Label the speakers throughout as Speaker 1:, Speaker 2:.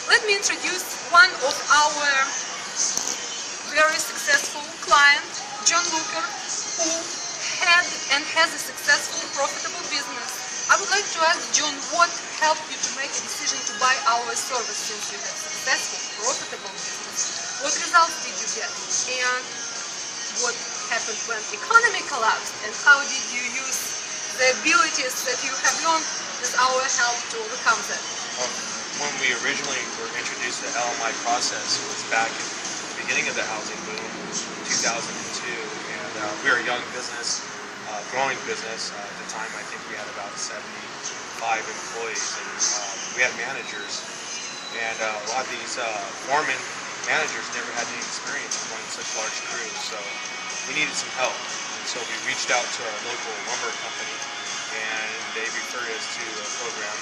Speaker 1: Let me introduce one of our very successful client, John Looker, who had and has a successful, profitable business. I would like to ask John, what helped you to make a decision to buy our service since you have successful, profitable business? What results did you get? And what happened when economy collapsed? And how did you use the abilities that you have learned with our help to overcome that?
Speaker 2: When we originally were introduced to the LMI process, it was back in the beginning of the housing boom, 2002, and we were a young business, growing business. At the time, I think we had about 75 employees, and we had managers, and a lot of these foreman managers never had any experience running such large crews, so we needed some help. And so we reached out to our local lumber company, and they referred us to a program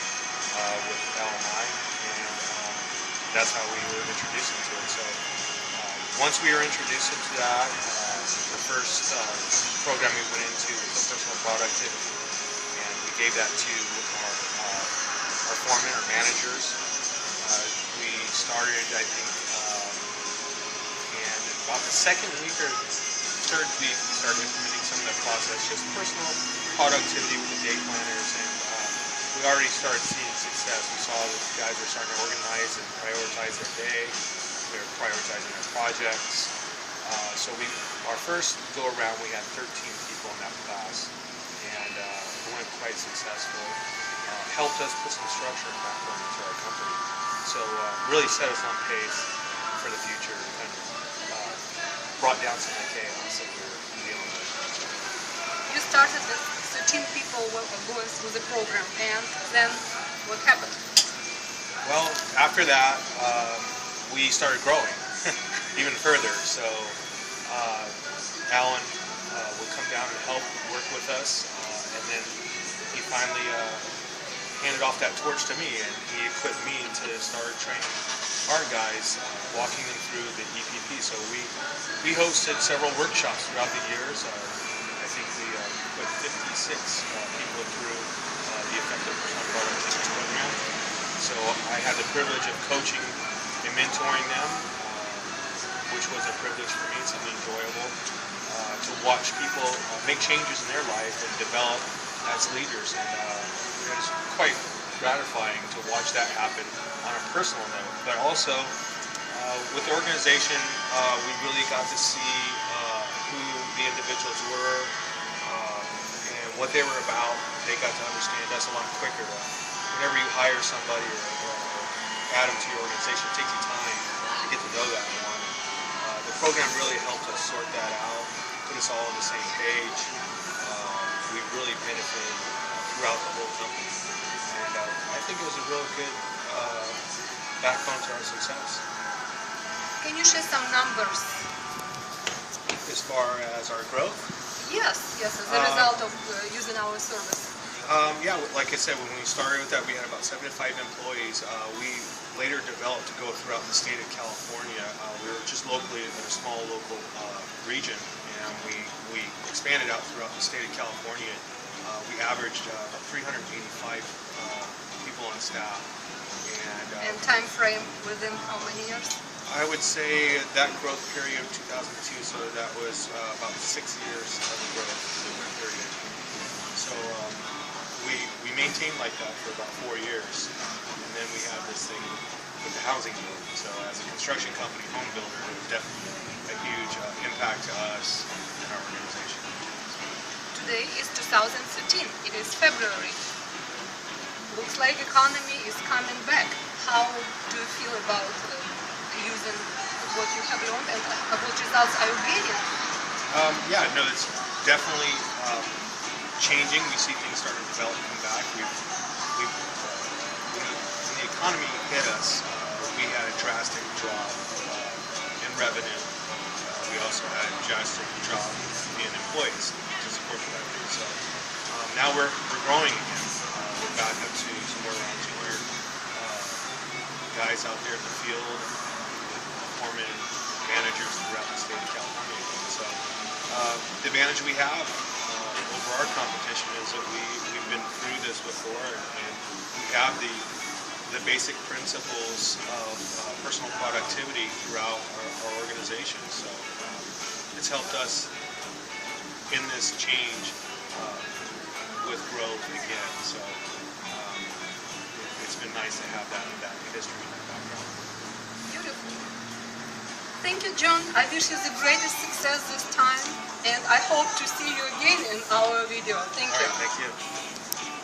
Speaker 2: with LMI, and that's how we were introduced into it. So once we were introduced into that, the first program we went into was the personal productivity, and we gave that to our foremen, our managers. We started, I think, and about the second week or third week, we started implementing some of that process, just personal productivity with the day planners, and we already started seeing success. We saw that the guys were starting to organize and prioritize their day. They were prioritizing their projects. So our first go around, we had 13 people in that class, and it went quite successful. Helped us put some structure and backbone into our company. So really set us on pace for the future, and brought down some of the chaos that we were dealing with.
Speaker 1: You started with 13 people going through the program, and then what happened?
Speaker 2: Well, after that, we started growing even further. So Alan would come down and help work with us, and then he finally handed off that torch to me, and he equipped me to start training our guys, walking them through the EPP. So we hosted several workshops throughout the years. I think we put 56 people through the Effective Personal Productivity Program. So I had the privilege of coaching and mentoring them, which was a privilege for me, something enjoyable, to watch people make changes in their life and develop as leaders. And it was quite gratifying to watch that happen on a personal note, but also with the organization, we really got to see who the individuals were and what they were about. They got to understand us a lot quicker. Whenever you hire somebody or add them to your organization, it takes you time to get to know that one. The program really helped us sort that out, put us all on the same page. We really benefited throughout the whole company, and I think it was a real good backbone to our success.
Speaker 1: Can you share some numbers?
Speaker 2: As far as our growth?
Speaker 1: Yes, as a result of using our service.
Speaker 2: Yeah, like I said, when we started with that, we had about 75 employees. We later developed to go throughout the state of California. We were just locally in a small local region, and we expanded out throughout the state of California. We averaged about 385 people on staff.
Speaker 1: And time frame within how many years?
Speaker 2: I would say that growth period of 2002, so that was about 6 years of growth that we're 30. So we maintained like that for about 4 years, and then we had this thing with the housing boom. So as a construction company, home builder, it was definitely a huge impact to us and our organization.
Speaker 1: Today is 2013. It is February. Looks like economy is coming back. How do you feel about using what you have learned, and what results are you getting?
Speaker 2: Yeah, no, it's definitely changing. We see things starting to develop, come back. When the economy hit us, we had a drastic drop in revenue. We also had a drastic drop in employees to support the revenue. So now we're growing again. We're back up to somewhere around 200 guys out there in the field, foremen, managers throughout the state of California. So the advantage we have over our competition is that we've been through this before, and we have the the basic principles of personal productivity throughout our organization. So it's helped us in this change with growth again. So it's been nice to have that history and that background.
Speaker 1: Beautiful. Thank you, John. I wish you the greatest success this time, and I hope to see you again in our video. Thank
Speaker 2: All
Speaker 1: you.
Speaker 2: right, thank you.